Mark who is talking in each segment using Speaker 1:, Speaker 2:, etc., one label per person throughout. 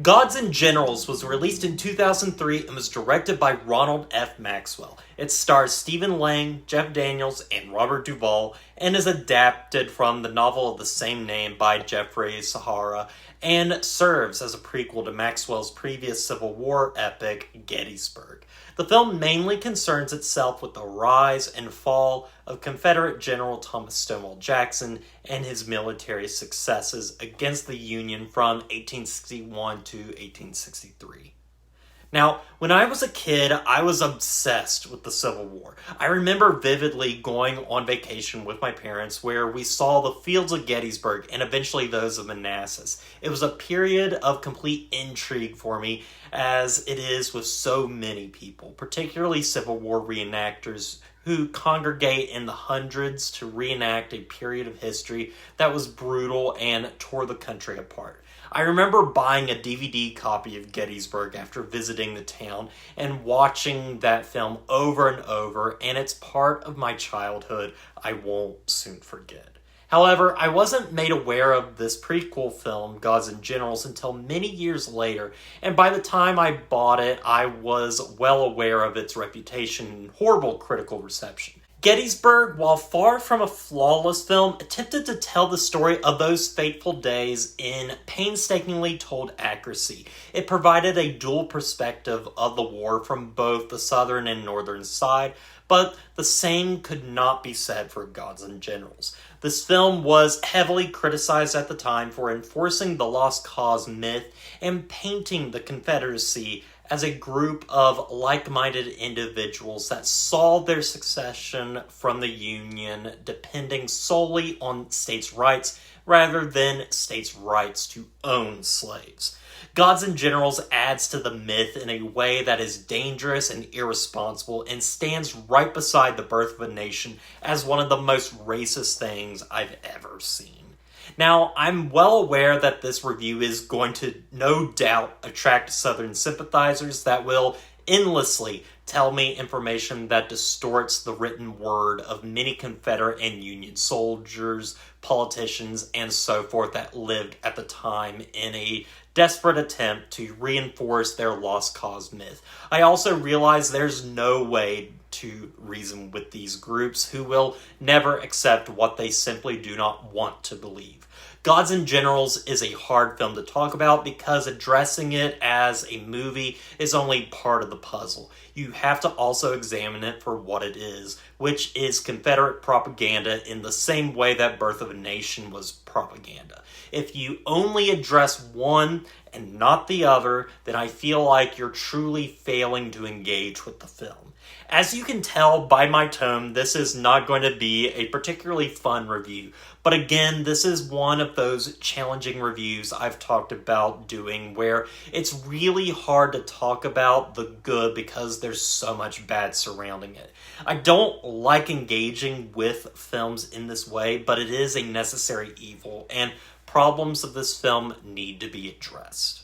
Speaker 1: Gods and Generals was released in 2003 and was directed by Ronald F. Maxwell. It stars Stephen Lang, Jeff Daniels, and Robert Duvall, and is adapted from the novel of the same name by Jeffrey Sahara, and serves as a prequel to Maxwell's previous Civil War epic, Gettysburg. The film mainly concerns itself with the rise and fall of Confederate General Thomas Stonewall Jackson and his military successes against the Union from 1861 to 1863. Now, when I was a kid, I was obsessed with the Civil War. I remember vividly going on vacation with my parents where we saw the fields of Gettysburg and eventually those of Manassas. It was a period of complete intrigue for me, as it is with so many people, particularly Civil War reenactors who congregate in the hundreds to reenact a period of history that was brutal and tore the country apart. I remember buying a DVD copy of Gettysburg after visiting the town and watching that film over and over, and it's part of my childhood I won't soon forget. However, I wasn't made aware of this prequel film, Gods and Generals, until many years later, and by the time I bought it, I was well aware of its reputation and horrible critical reception. Gettysburg, while far from a flawless film, attempted to tell the story of those fateful days in painstakingly told accuracy. It provided a dual perspective of the war from both the southern and northern side, but the same could not be said for Gods and Generals. This film was heavily criticized at the time for enforcing the Lost Cause myth and painting the Confederacy as a group of like-minded individuals that saw their succession from the Union depending solely on states' rights rather than states' rights to own slaves. Gods and Generals adds to the myth in a way that is dangerous and irresponsible and stands right beside the birth of a nation as one of the most racist things I've ever seen. Now, I'm well aware that this review is going to no doubt attract Southern sympathizers that will endlessly tell me information that distorts the written word of many Confederate and Union soldiers, politicians, and so forth that lived at the time in a desperate attempt to reinforce their lost cause myth. I also realize there's no way to reason with these groups who will never accept what they simply do not want to believe. Gods and Generals is a hard film to talk about because addressing it as a movie is only part of the puzzle. You have to also examine it for what it is, which is Confederate propaganda in the same way that Birth of a Nation was propaganda. If you only address one and not the other, then I feel like you're truly failing to engage with the film. As you can tell by my tone, this is not going to be a particularly fun review. But again, this is one of those challenging reviews I've talked about doing where it's really hard to talk about the good because there's so much bad surrounding it. I don't like engaging with films in this way, but it is a necessary evil, and problems of this film need to be addressed.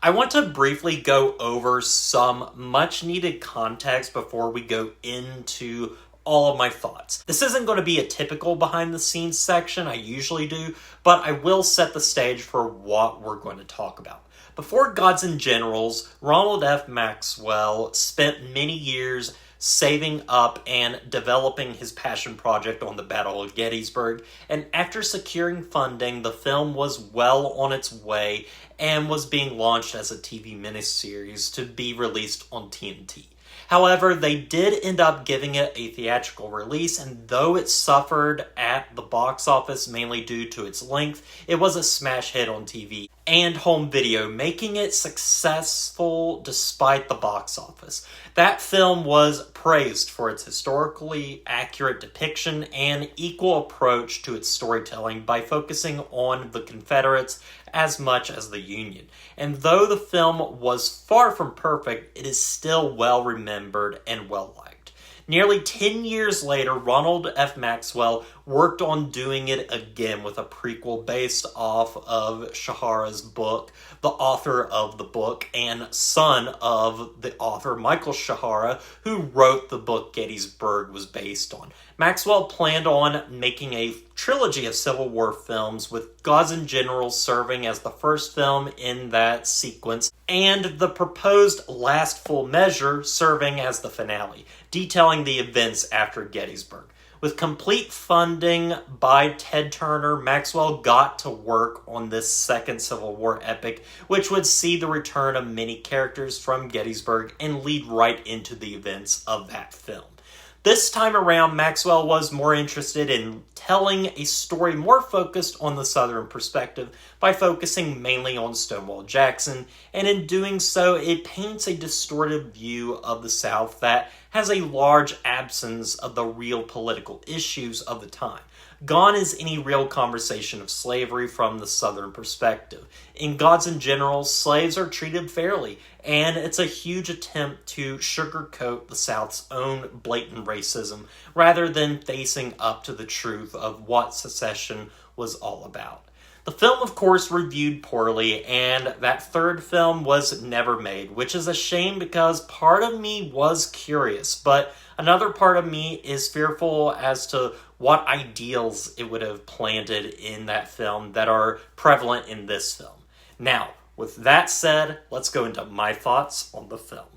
Speaker 1: I want to briefly go over some much needed context before we go into all of my thoughts. This isn't going to be a typical behind the scenes section, I usually do, but I will set the stage for what we're going to talk about. Before Gods and Generals, Ronald F. Maxwell spent many years saving up and developing his passion project on the Battle of Gettysburg, and after securing funding, the film was well on its way and was being launched as a TV miniseries to be released on TNT. However, they did end up giving it a theatrical release, and though it suffered at the box office mainly due to its length, it was a smash hit on TV and home video, making it successful despite the box office. That film was praised for its historically accurate depiction and equal approach to its storytelling by focusing on the Confederates as much as the Union. And though the film was far from perfect, it is still well remembered and well liked. Nearly 10 years later, Ronald F. Maxwell worked on doing it again with a prequel based off of Shahara's book, the author of the book, and son of the author, Michael Shahara, who wrote the book Gettysburg was based on. Maxwell planned on making a trilogy of Civil War films, with Gods and Generals serving as the first film in that sequence, and the proposed Last Full Measure serving as the finale, detailing the events after Gettysburg. With complete funding by Ted Turner, Maxwell got to work on this second Civil War epic, which would see the return of many characters from Gettysburg and lead right into the events of that film. This time around, Maxwell was more interested in telling a story more focused on the Southern perspective by focusing mainly on Stonewall Jackson, and in doing so, it paints a distorted view of the South that has a large absence of the real political issues of the time. Gone is any real conversation of slavery from the Southern perspective. In Gods and Generals, slaves are treated fairly, and it's a huge attempt to sugarcoat the South's own blatant racism rather than facing up to the truth of what secession was all about. The film, of course, reviewed poorly, and that third film was never made, which is a shame because part of me was curious, but another part of me is fearful as to what ideals it would have planted in that film that are prevalent in this film. Now, with that said, let's go into my thoughts on the film.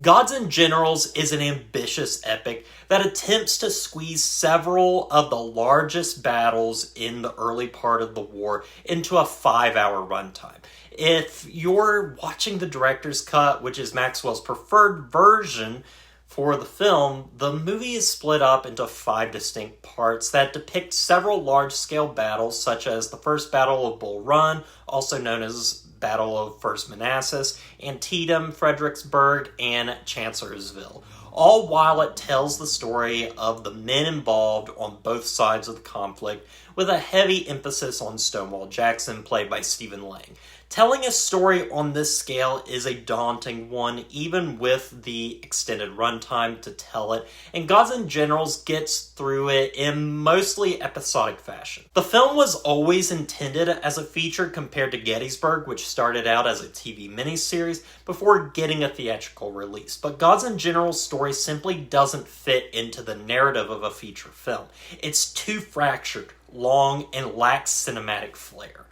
Speaker 1: Gods and Generals is an ambitious epic that attempts to squeeze several of the largest battles in the early part of the war into a 5-hour runtime. If you're watching the director's cut, which is Maxwell's preferred version for the film, the movie is split up into 5 distinct parts that depict several large-scale battles, such as the First Battle of Bull Run, also known as Battle of First Manassas, Antietam, Fredericksburg, and Chancellorsville, all while it tells the story of the men involved on both sides of the conflict, with a heavy emphasis on Stonewall Jackson, played by Stephen Lang. Telling a story on this scale is a daunting one, even with the extended runtime to tell it, and Gods and Generals gets through it in mostly episodic fashion. The film was always intended as a feature compared to Gettysburg, which started out as a TV miniseries before getting a theatrical release, but Gods and Generals' story simply doesn't fit into the narrative of a feature film. It's too fractured, long, and lacks cinematic flair.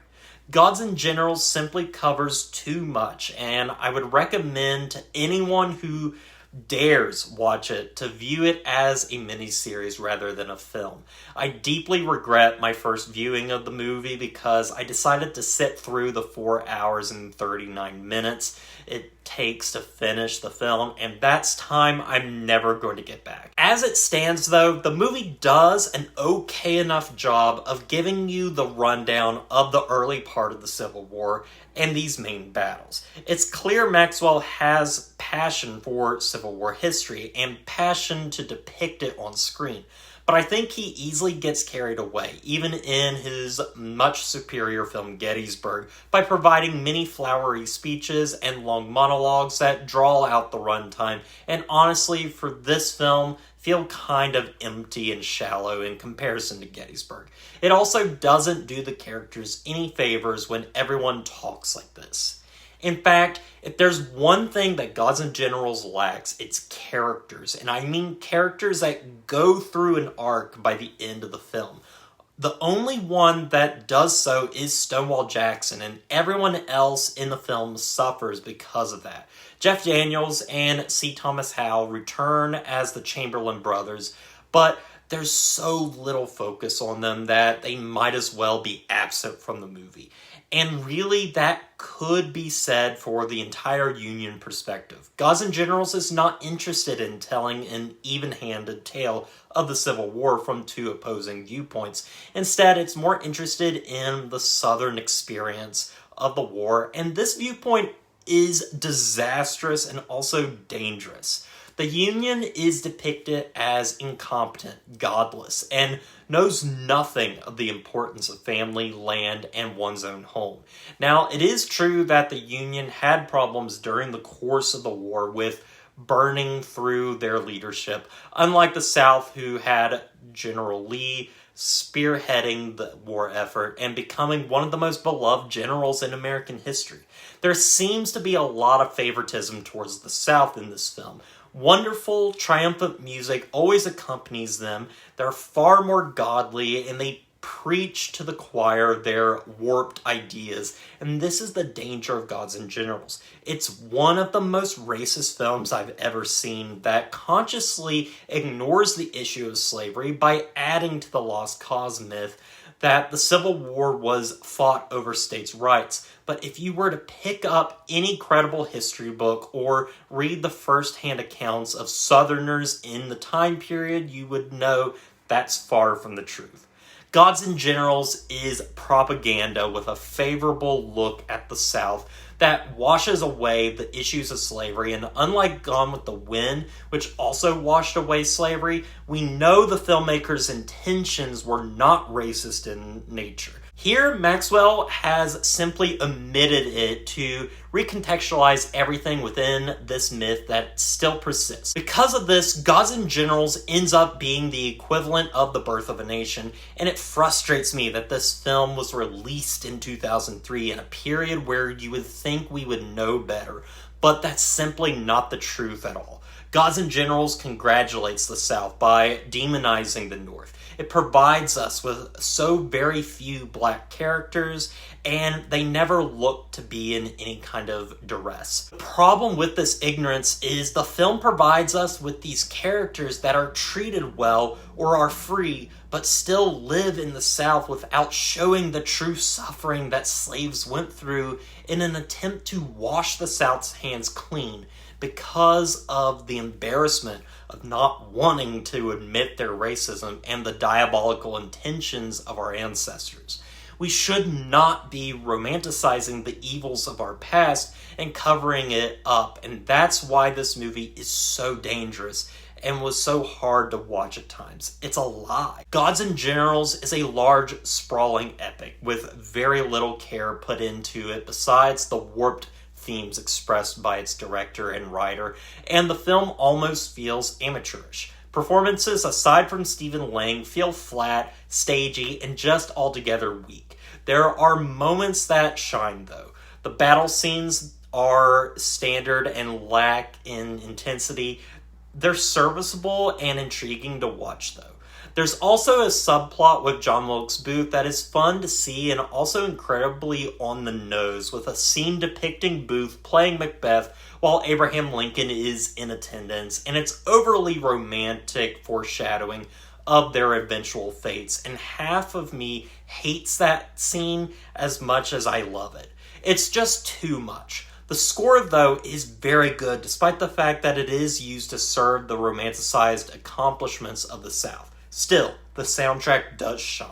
Speaker 1: Gods and Generals simply covers too much, and I would recommend to anyone who dares watch it to view it as a miniseries rather than a film. I deeply regret my first viewing of the movie because I decided to sit through the 4 hours and 39 minutes it takes to finish the film, and that's time I'm never going to get back. As it stands, though, the movie does an okay enough job of giving you the rundown of the early part of the Civil War and these main battles. It's clear Maxwell has passion for Civil War history and passion to depict it on screen, but I think he easily gets carried away, even in his much superior film Gettysburg, by providing many flowery speeches and long monologues that draw out the runtime, and honestly, for this film, feel kind of empty and shallow in comparison to Gettysburg. It also doesn't do the characters any favors when everyone talks like this. In fact, if there's one thing that Gods and Generals lacks, it's characters. And I mean characters that go through an arc by the end of the film. The only one that does so is Stonewall Jackson, and everyone else in the film suffers because of that. Jeff Daniels and C. Thomas Howell return as the Chamberlain brothers, but there's so little focus on them that they might as well be absent from the movie. And really, that could be said for the entire Union perspective. Gods and Generals is not interested in telling an even-handed tale of the Civil War from two opposing viewpoints. Instead, it's more interested in the Southern experience of the war, and this viewpoint is disastrous and also dangerous. The Union is depicted as incompetent, godless, and knows nothing of the importance of family, land, and one's own home. Now, it is true that the Union had problems during the course of the war with burning through their leadership, unlike the South, who had General Lee spearheading the war effort and becoming one of the most beloved generals in American history. There seems to be a lot of favoritism towards the South in this film. Wonderful, triumphant music always accompanies them. They're far more godly, and they preach to the choir their warped ideas, and this is the danger of Gods and Generals. It's one of the most racist films I've ever seen that consciously ignores the issue of slavery by adding to the lost cause myth that the Civil War was fought over states' rights. But if you were to pick up any credible history book or read the first-hand accounts of Southerners in the time period, you would know that's far from the truth. Gods and Generals is propaganda with a favorable look at the South that washes away the issues of slavery, and unlike Gone with the Wind, which also washed away slavery, we know the filmmaker's intentions were not racist in nature. Here, Maxwell has simply omitted it to recontextualize everything within this myth that still persists. Because of this, Gods and Generals ends up being the equivalent of The Birth of a Nation, and it frustrates me that this film was released in 2003 in a period where you would think we would know better, but that's simply not the truth at all. Gods and Generals congratulates the South by demonizing the North. It provides us with so very few black characters, and they never look to be in any kind of duress. The problem with this ignorance is the film provides us with these characters that are treated well or are free, but still live in the South without showing the true suffering that slaves went through in an attempt to wash the South's hands clean because of the embarrassment of not wanting to admit their racism and the diabolical intentions of our ancestors. We should not be romanticizing the evils of our past and covering it up, and that's why this movie is so dangerous and was so hard to watch at times. It's a lie. Gods and Generals is a large, sprawling epic with very little care put into it besides the warped themes expressed by its director and writer, and the film almost feels amateurish. Performances, aside from Stephen Lang, feel flat, stagey, and just altogether weak. There are moments that shine, though. The battle scenes are standard and lack in intensity. They're serviceable and intriguing to watch, though. There's also a subplot with John Wilkes Booth that is fun to see and also incredibly on the nose, with a scene depicting Booth playing Macbeth while Abraham Lincoln is in attendance, and it's overly romantic foreshadowing of their eventual fates, and half of me hates that scene as much as I love it. It's just too much. The score, though, is very good, despite the fact that it is used to serve the romanticized accomplishments of the South. Still, the soundtrack does shine.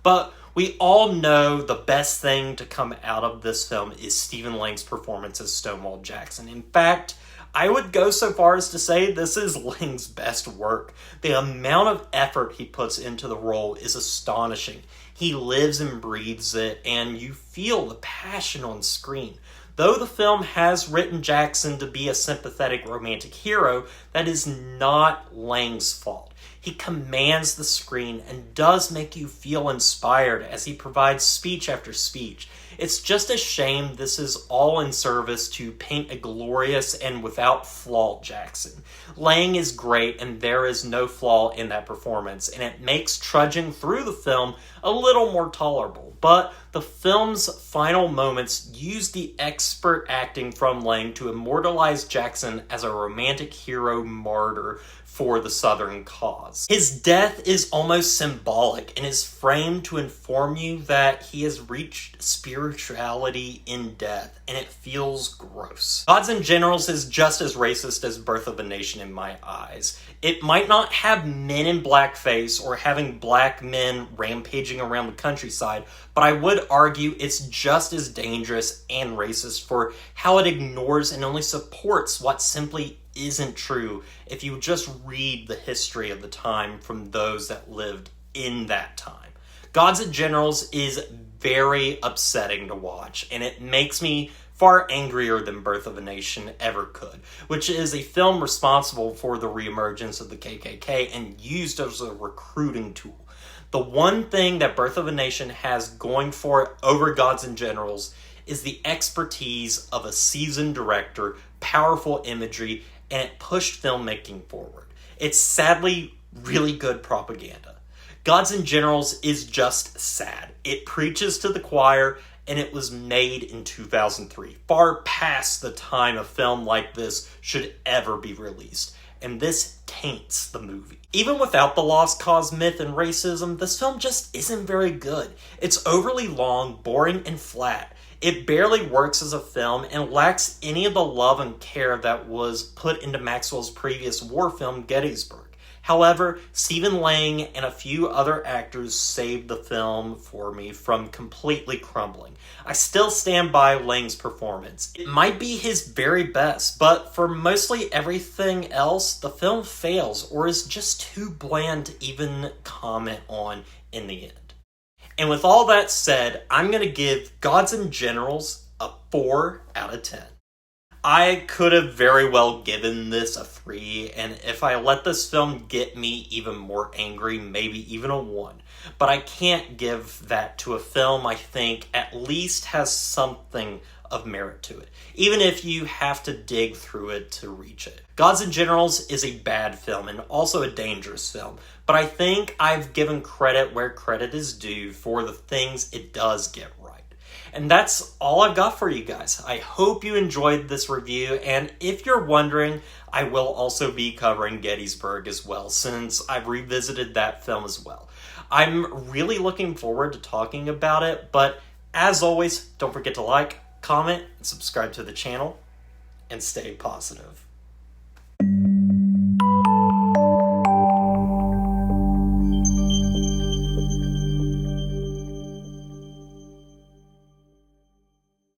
Speaker 1: But we all know the best thing to come out of this film is Stephen Lang's performance as Stonewall Jackson. In fact, I would go so far as to say this is Lang's best work. The amount of effort he puts into the role is astonishing. He lives and breathes it, and you feel the passion on screen. Though the film has written Jackson to be a sympathetic romantic hero, that is not Lang's fault. He commands the screen and does make you feel inspired as he provides speech after speech. It's just a shame this is all in service to paint a glorious and without flaw Jackson. Lang is great, and there is no flaw in that performance, and it makes trudging through the film a little more tolerable. But the film's final moments use the expert acting from Lang to immortalize Jackson as a romantic hero martyr for the Southern cause. His death is almost symbolic and is framed to inform you that he has reached spirituality in death, and it feels gross. Gods and Generals is just as racist as Birth of a Nation in my eyes. It might not have men in blackface or having black men rampaging around the countryside, but I would argue it's just as dangerous and racist for how it ignores and only supports what simply isn't true if you just read the history of the time from those that lived in that time. Gods and Generals is very upsetting to watch, and it makes me far angrier than Birth of a Nation ever could, which is a film responsible for the reemergence of the KKK and used as a recruiting tool. The one thing that Birth of a Nation has going for it over Gods and Generals is the expertise of a seasoned director, powerful imagery, and it pushed filmmaking forward. It's sadly really good propaganda. Gods and Generals is just sad. It preaches to the choir, and it was made in 2003, far past the time a film like this should ever be released. And this taints the movie. Even without the lost cause myth and racism, this film just isn't very good. It's overly long, boring, and flat. It barely works as a film and lacks any of the love and care that was put into Maxwell's previous war film, Gettysburg. However, Stephen Lang and a few other actors saved the film for me from completely crumbling. I still stand by Lang's performance. It might be his very best, but for mostly everything else, the film fails or is just too bland to even comment on in the end. And with all that said, I'm going to give Gods and Generals a 4 out of 10. I could have very well given this a 3, and if I let this film get me even more angry, maybe even a 1. But I can't give that to a film I think at least has something of merit to it, even if you have to dig through it to reach it. Gods and Generals is a bad film and also a dangerous film, but I think I've given credit where credit is due for the things it does get right. And that's all I've got for you guys. I hope you enjoyed this review, and if you're wondering, I will also be covering Gettysburg as well, since I've revisited that film as well. I'm really looking forward to talking about it, but as always, don't forget to like, comment, and subscribe to the channel, and stay positive.